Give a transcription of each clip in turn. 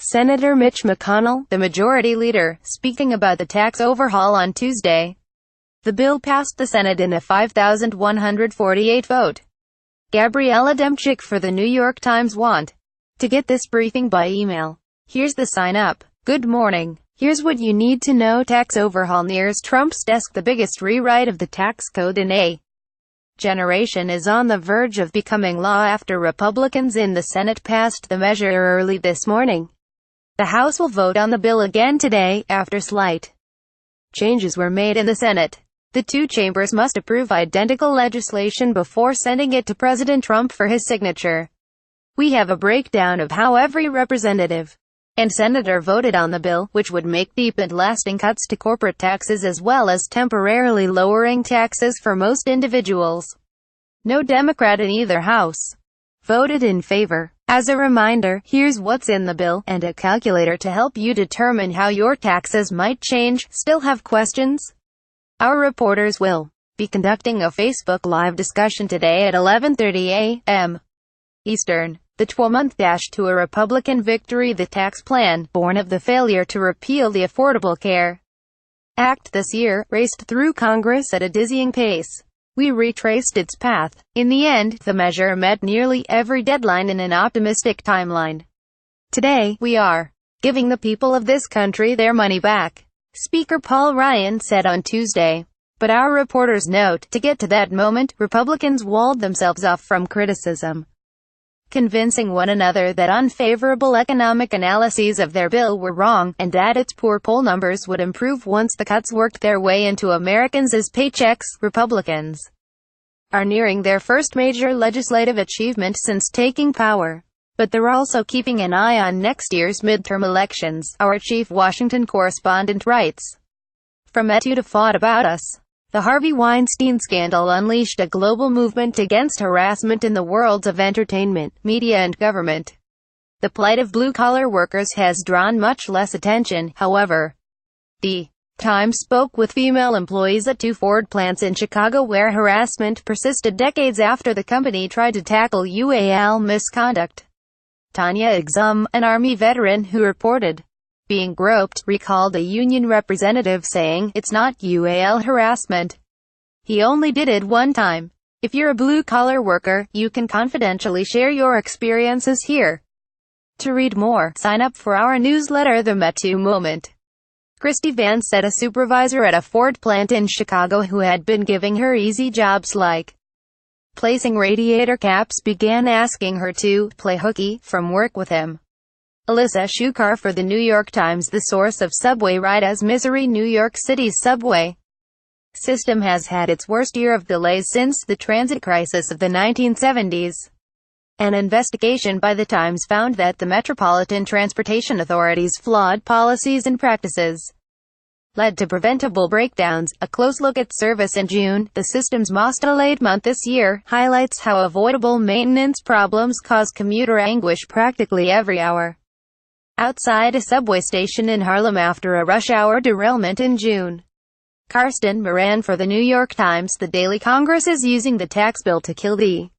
Senator Mitch McConnell, the majority leader, speaking about the tax overhaul on Tuesday. The bill passed the Senate in a 5,148 vote. Gabriella Demczuk for the New York Times want to get this briefing by email. Here's the sign up. Good morning. Here's what you need to know. Tax overhaul nears Trump's desk. The biggest rewrite of the tax code in a generation is on the verge of becoming law after Republicans in the Senate passed the measure early this morning. The House will vote on the bill again today, after slight changes were made in the Senate. The two chambers must approve identical legislation before sending it to President Trump for his signature. We have a breakdown of how every representative and senator voted on the bill, which would make deep and lasting cuts to corporate taxes as well as temporarily lowering taxes for most individuals. No Democrat in either house voted in favor. As a reminder, here's what's in the bill, and a calculator to help you determine how your taxes might change. Still have questions? Our reporters will be conducting a Facebook Live discussion today at 11:30 a.m. Eastern. The 12-month dash to a Republican victory. The tax plan, born of the failure to repeal the Affordable Care Act this year, raced through Congress at a dizzying pace. We retraced its path. In the end, the measure met nearly every deadline in an optimistic timeline. Today, we are giving the people of this country their money back, Speaker Paul Ryan said on Tuesday. But our reporters note, to get to that moment, Republicans walled themselves off from criticism, convincing one another that unfavorable economic analyses of their bill were wrong, and that its poor poll numbers would improve once the cuts worked their way into Americans' paychecks. Republicans are nearing their first major legislative achievement since taking power. But they're also keeping an eye on next year's midterm elections, our chief Washington correspondent writes. From Etu to Fought About Us. The Harvey Weinstein scandal unleashed a global movement against harassment in the worlds of entertainment, media and government. The plight of blue-collar workers has drawn much less attention, however. The Times spoke with female employees at two Ford plants in Chicago where harassment persisted decades after the company tried to tackle UAL misconduct. Tanya Exum, an Army veteran who reported being groped, recalled a union representative saying, "It's not UAL harassment. He only did it one time." If you're a blue-collar worker, you can confidentially share your experiences here. To read more, sign up for our newsletter, The Me Too Moment. Christy Vance said a supervisor at a Ford plant in Chicago who had been giving her easy jobs like placing radiator caps began asking her to play hooky from work with him. Alyssa Shukar for the New York Times. The source of subway ride as misery. New York City's subway system has had its worst year of delays since the transit crisis of the 1970s. An investigation by the Times found that the Metropolitan Transportation Authority's flawed policies and practices led to preventable breakdowns. A close look at service in June, the system's most delayed month this year, highlights how avoidable maintenance problems cause commuter anguish practically every hour. Outside a subway station in Harlem after a rush-hour derailment in June. Karsten Moran for the New York Times. The Daily Congress is using the tax bill to kill the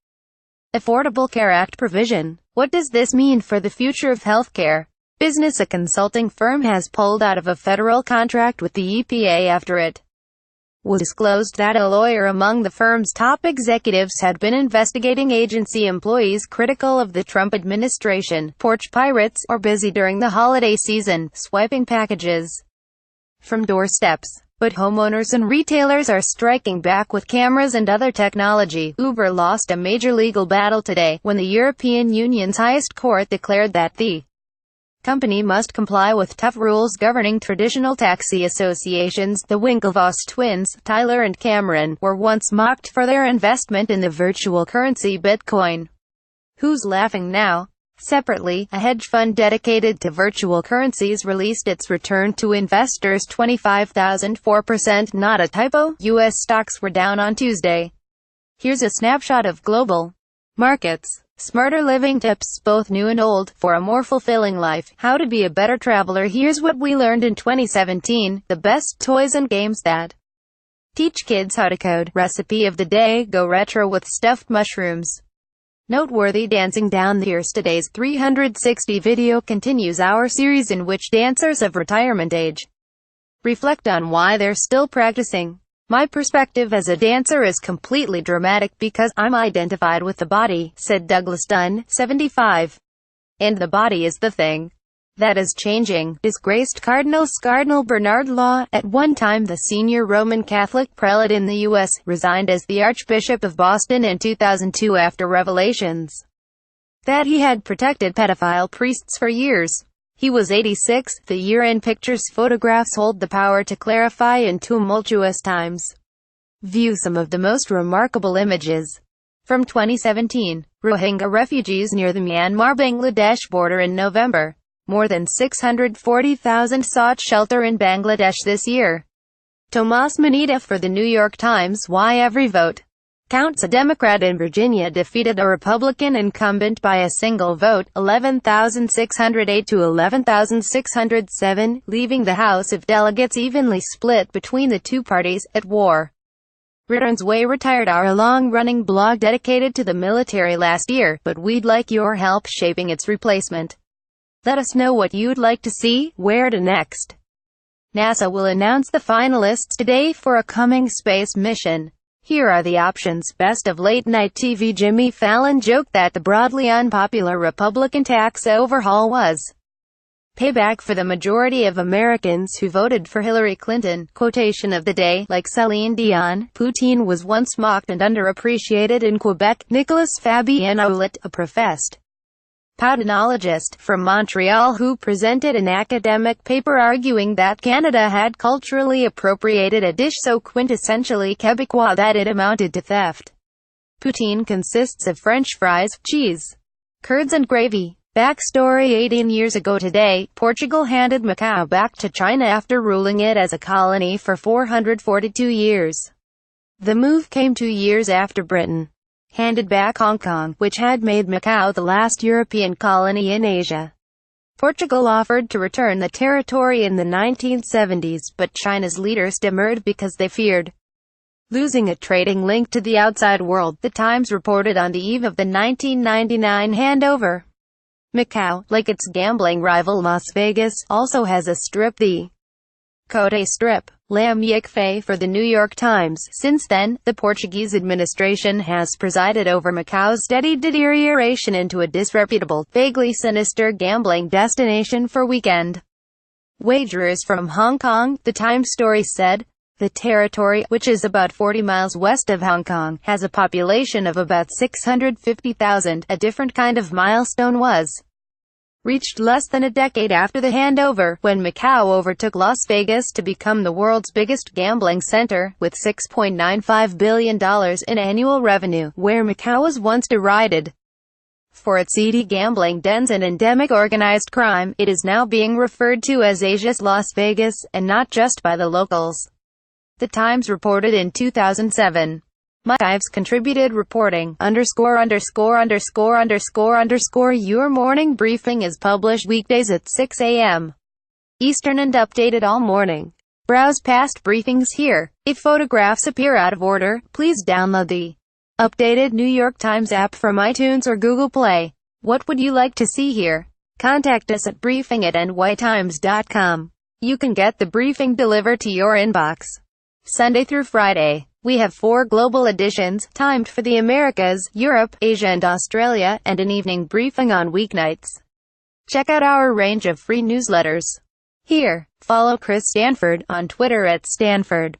Affordable Care Act provision. What does this mean for the future of health care? Business. A consulting firm has pulled out of a federal contract with the EPA after it was disclosed that a lawyer among the firm's top executives had been investigating agency employees critical of the Trump administration. Porch pirates are busy during the holiday season, swiping packages from doorsteps. But homeowners and retailers are striking back with cameras and other technology. Uber lost a major legal battle today, when the European Union's highest court declared that the company must comply with tough rules governing traditional taxi associations. The Winklevoss twins, Tyler and Cameron, were once mocked for their investment in the virtual currency Bitcoin. Who's laughing now? Separately, a hedge fund dedicated to virtual currencies released its return to investors. 25,004%, not a typo. U.S. stocks were down on Tuesday. Here's a snapshot of global markets. Smarter living tips, both new and old, for a more fulfilling life. How to be a better traveler. Here's what we learned in 2017. The best toys and games that teach kids how to code. Recipe of the day. Go retro with stuffed mushrooms. Noteworthy dancing down the years. Today's 360 video continues our series in which dancers of retirement age reflect on why they're still practicing. My perspective as a dancer is completely dramatic because I'm identified with the body, said Douglas Dunn, 75. And the body is the thing that is changing. Disgraced Cardinal Bernard Law, at one time the senior Roman Catholic prelate in the U.S., resigned as the Archbishop of Boston in 2002 after revelations that he had protected pedophile priests for years. He was 86. The year-end pictures photographs hold the power to clarify in tumultuous times. View some of the most remarkable images from 2017. Rohingya refugees near the Myanmar-Bangladesh border in November. More than 640,000 sought shelter in Bangladesh this year. Tomas Manita for the New York Times. Why every vote counts. A Democrat in Virginia defeated a Republican incumbent by a single vote, 11,608 to 11,607, leaving the House of Delegates evenly split between the two parties, at war. Returns Way retired our long-running blog dedicated to the military last year, but we'd like your help shaping its replacement. Let us know what you'd like to see, where to next. NASA will announce the finalists today for a coming space mission. Here are the options. Best of late-night TV. Jimmy Fallon joked that the broadly unpopular Republican tax overhaul was payback for the majority of Americans who voted for Hillary Clinton. Quotation of the day, like Celine Dion, Poutine was once mocked and underappreciated in Quebec. Nicolas Fabian-Ouellette, a professed paleontologist from Montreal who presented an academic paper arguing that Canada had culturally appropriated a dish so quintessentially Quebecois that it amounted to theft. Poutine consists of French fries, cheese, curds and gravy. Backstory: 18 years ago today, Portugal handed Macau back to China after ruling it as a colony for 442 years. The move came 2 years after Britain handed back Hong Kong, which had made Macau the last European colony in Asia. Portugal offered to return the territory in the 1970s, but China's leaders demurred because they feared losing a trading link to the outside world, The Times reported on the eve of the 1999 handover. Macau, like its gambling rival Las Vegas, also has a strip, the Cote Strip. Lam Yik-fei for the New York Times. Since then, the Portuguese administration has presided over Macau's steady deterioration into a disreputable, vaguely sinister gambling destination for weekend wagerers from Hong Kong. The Times story said, the territory, which is about 40 miles west of Hong Kong, has a population of about 650,000. A different kind of milestone was reached less than a decade after the handover, when Macau overtook Las Vegas to become the world's biggest gambling center, with $6.95 billion in annual revenue. Where Macau was once derided for its seedy gambling dens and endemic organized crime, it is now being referred to as Asia's Las Vegas, and not just by the locals. The Times reported in 2007. Mike Ives contributed reporting, __________. Your morning briefing is published weekdays at 6 a.m. Eastern and updated all morning. Browse past briefings here. If photographs appear out of order, please download the updated New York Times app from iTunes or Google Play. What would you like to see here? Contact us at briefing@nytimes.com. You can get the briefing delivered to your inbox Sunday through Friday. We have 4 global editions, timed for the Americas, Europe, Asia and Australia, and an evening briefing on weeknights. Check out our range of free newsletters here. Follow Chris Stanford on Twitter @Stanford.